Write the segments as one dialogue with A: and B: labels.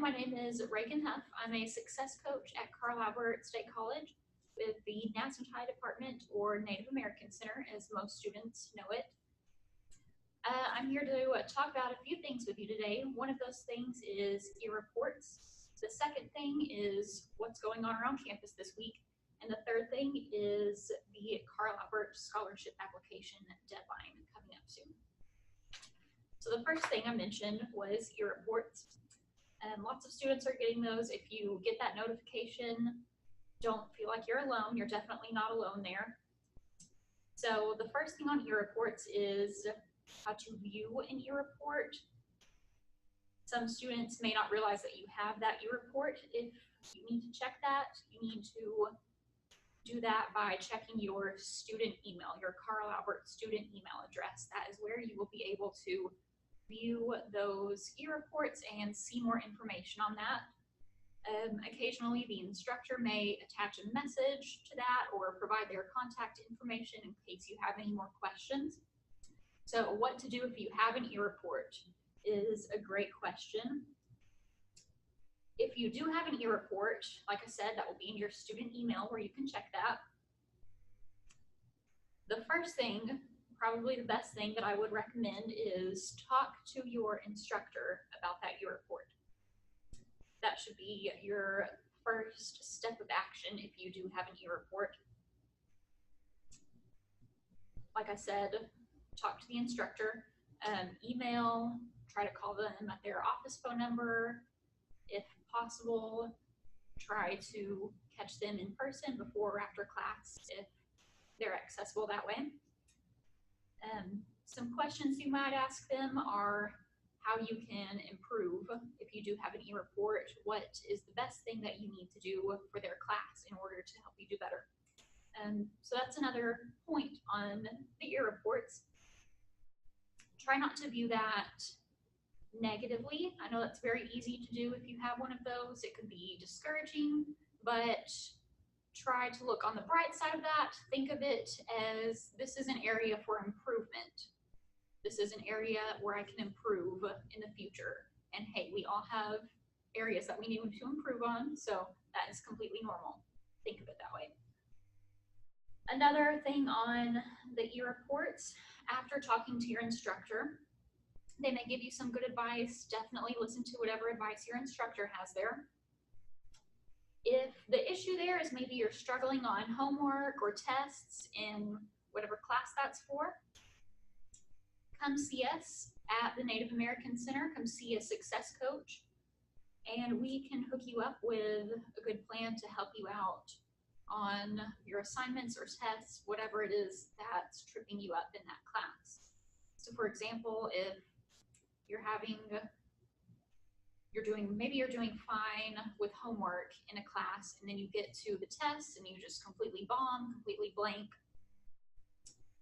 A: my name is Regan Huff. I'm a success coach at Carl Albert State College with the NASMTI Department, or Native American Center, as most students know it. I'm here to talk about a few things with you today. One of those things is your reports. The second thing is what's going on around campus this week. And the third thing is the Carl Albert Scholarship Application deadline coming up soon. So the first thing I mentioned was your reports. Lots of students are getting those. If you get that notification, don't feel like you're alone. You're definitely not alone there. So the first thing on e-reports is how to view an e-report. Some students may not realize that you have that e-report. If you need to check that, you need to do that by checking your student email, your Carl Albert student email address. That is where you will be able to view those e-reports and see more information on that. Occasionally, the instructor may attach a message to that or provide their contact information in case you have any more questions. So what to do if you have an e-report is a great question. If you do have an e-report, like I said, that will be in your student email where you can check that. The first thing, probably the best thing that I would recommend, is talk to your instructor about that e-report. That should be your first step of action if you do have an e-report. Like I said, talk to the instructor, email, try to call them at their office phone number. If possible, try to catch them in person before or after class if they're accessible that way. Some questions you might ask them are how you can improve if you do have an e-report. What is the best thing that you need to do for their class in order to help you do better? So that's another point on the e-reports. Try not to view that negatively. I know that's very easy to do if you have one of those. It could be discouraging, but try to look on the bright side of that. Think of it as this is an area for improvement. This is an area where I can improve in the future. And hey, we all have areas that we need to improve on, so that is completely normal. Think of it that way. Another thing on the e-reports, after talking to your instructor, they may give you some good advice. Definitely listen to whatever advice your instructor has there. If the issue there is maybe you're struggling on homework or tests in whatever class that's for, come see us at the Native American Center. Come see a success coach, and we can hook you up with a good plan to help you out on your assignments or tests, whatever it is that's tripping you up in that class. So for example, if maybe you're doing fine with homework in a class, and then you get to the test and you just completely bomb, completely blank.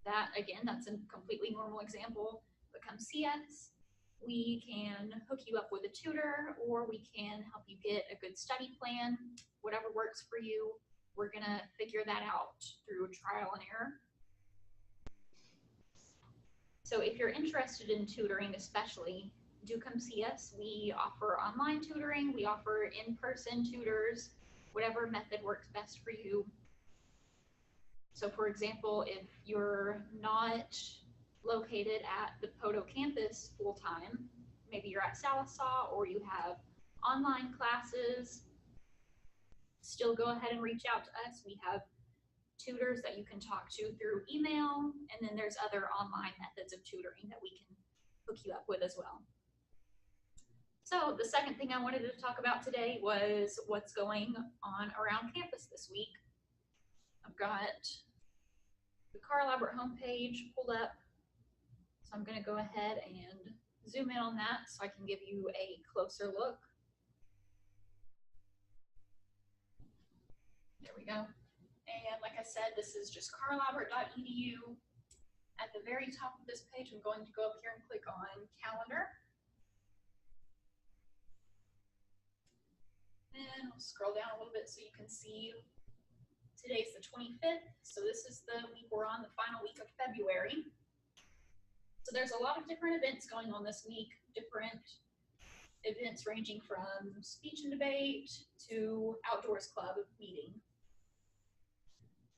A: That, again, that's a completely normal example, but come see us. We can hook you up with a tutor, or we can help you get a good study plan, whatever works for you. We're gonna figure that out through trial and error. So if you're interested in tutoring especially, do come see us. We offer online tutoring, we offer in-person tutors, whatever method works best for you. So for example, if you're not located at the Poto campus full-time, maybe you're at Sallisaw or you have online classes, still go ahead and reach out to us. We have tutors that you can talk to through email, and then there's other online methods of tutoring that we can hook you up with as well. So the second thing I wanted to talk about today was what's going on around campus this week. I've got the Carl Albert homepage pulled up, so I'm going to go ahead and zoom in on that so I can give you a closer look. There we go. And like I said, this is just carlalbert.edu. At the very top of this page, I'm going to go up here and click on calendar. And we'll scroll down a little bit so you can see today's the 25th. So this is the week we're on, the final week of February. So there's a lot of different events going on this week, different events ranging from speech and debate to outdoors club meeting.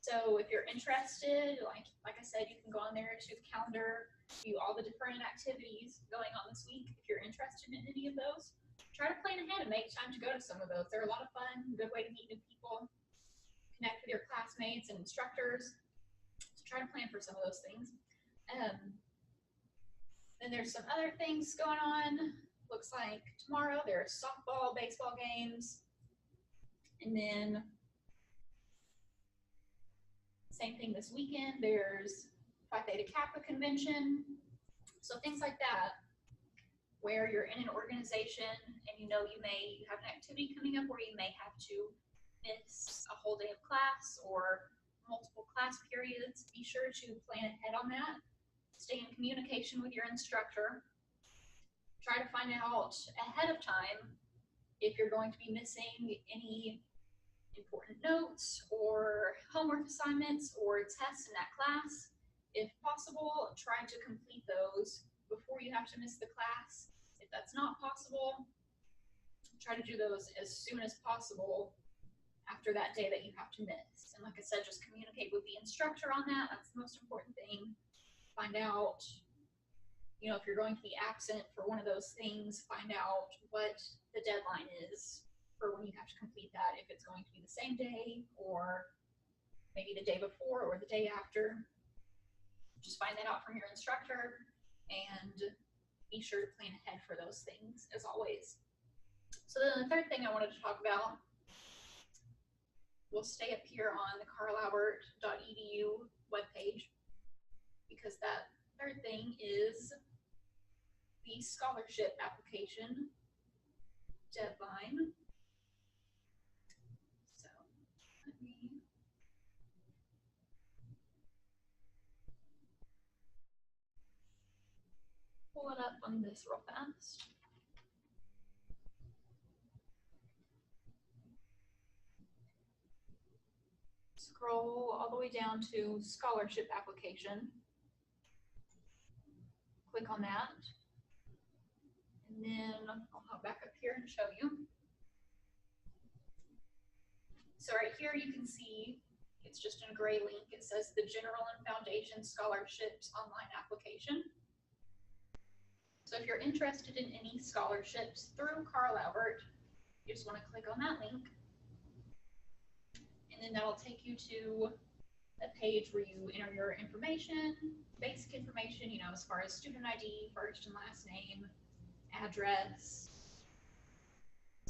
A: So if you're interested, like I said, you can go on there to the calendar, view all the different activities going on this week. If you're interested in any of those, try to plan ahead and make time to go to some of those. They're a lot of fun, good way to meet new people, connect with your classmates and instructors. So try to plan for some of those things. Then there's some other things going on. Looks like tomorrow there's softball, baseball games, and then same thing this weekend, there's Phi Theta Kappa convention. So things like that, where you're in an organization and you know you may have an activity coming up where you may have to miss a whole day of class or multiple class periods. Be sure to plan ahead on that. Stay in communication with your instructor. Try to find out ahead of time if you're going to be missing any important notes or homework assignments or tests in that class. If possible, try to complete those before you have to miss the class. If that's not possible, try to do those as soon as possible after that day that you have to miss. And like I said, just communicate with the instructor on that. That's the most important thing. Find out, if you're going to be absent for one of those things, find out what the deadline is for when you have to complete that, if it's going to be the same day or maybe the day before or the day after. Just find that out from your instructor and be sure to plan ahead for those things as always. So then the third thing I wanted to talk about will stay up here on the carlalbert.edu webpage, because that third thing is the scholarship application deadline. So let me pull it up on this real fast. Scroll all the way down to scholarship application. Click on that. And then I'll hop back up here and show you. So right here you can see it's just in a gray link. It says the General and Foundation Scholarships online application. So if you're interested in any scholarships through Carl Albert, you just want to click on that link. And then that'll take you to a page where you enter your information, basic information, as far as student ID, first and last name, address.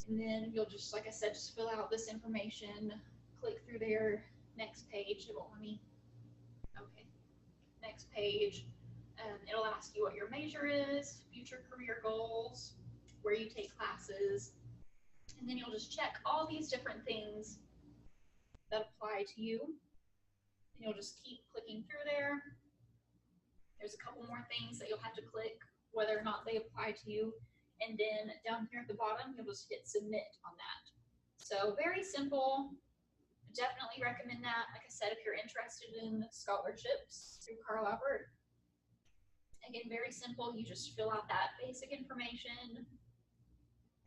A: And then you'll just, like I said, just fill out this information, click through there, next page. It won't let me, okay, next page. It'll ask you what your major is, future career goals, where you take classes, and then you'll just check all these different things that apply to you. And you'll just keep clicking through there. There's a couple more things that you'll have to click, whether or not they apply to you. And then down here at the bottom, you'll just hit submit on that. So very simple. Definitely recommend that. Like I said, if you're interested in scholarships through Carl Albert, again, very simple. You just fill out that basic information,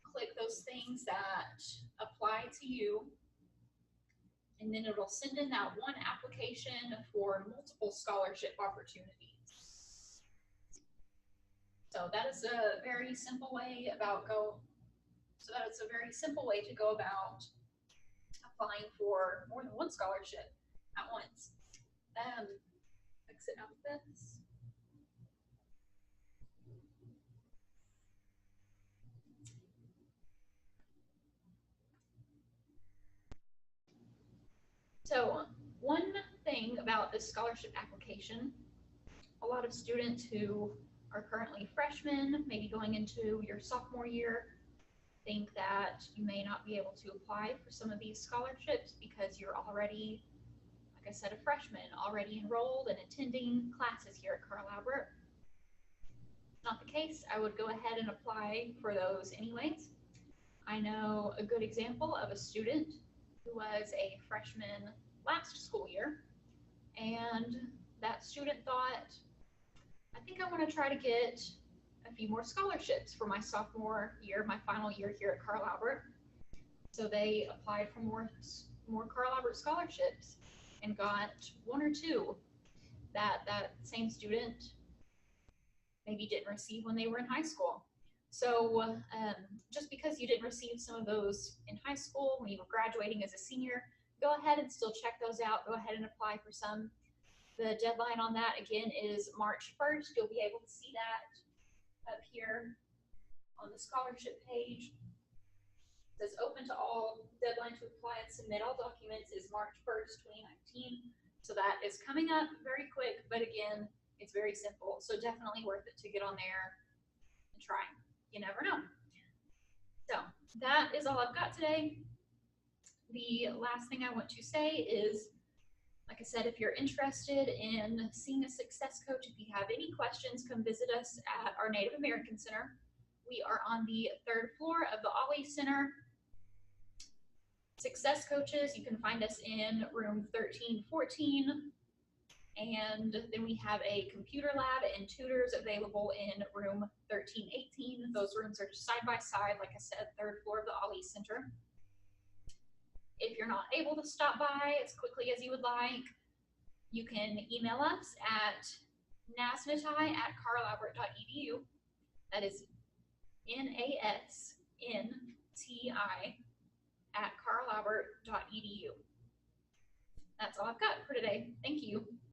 A: click those things that apply to you, and then it'll send in that one application for multiple scholarship opportunities. So that is a very simple way to go about applying for more than one scholarship at once. Exit out of this. So one thing about this scholarship application, a lot of students who are currently freshmen, maybe going into your sophomore year, think that you may not be able to apply for some of these scholarships because you're already, like I said, a freshman, already enrolled and attending classes here at Carl Albert. Not the case. I would go ahead and apply for those anyways. I know a good example of a student who was a freshman last school year, and that student thought, I think I want to try to get a few more scholarships for my sophomore year, my final year here at Carl Albert. So they applied for more Carl Albert scholarships and got one or two that same student maybe didn't receive when they were in high school. So just because you didn't receive some of those in high school when you were graduating as a senior, go ahead and still check those out. Go ahead and apply for some. The deadline on that again is March 1st. You'll be able to see that up here on the scholarship page. It says open to all. Deadline to apply and submit all documents is March 1st, 2019. So that is coming up very quick, but again, it's very simple. So definitely worth it to get on there and try. You never know. So that is all I've got today. The last thing I want to say is, like I said, if you're interested in seeing a success coach, if you have any questions, come visit us at our Native American Center. We are on the 3rd floor of the Ollie Center. Success coaches, you can find us in room 1314. And then we have a computer lab and tutors available in room 1318. Those rooms are just side by side, like I said, 3rd floor of the Ollie Center. If you're not able to stop by as quickly as you would like, you can email us at nasnti@carlalbert.edu. That is NASNTI@carlalbert.edu. That's all I've got for today. Thank you.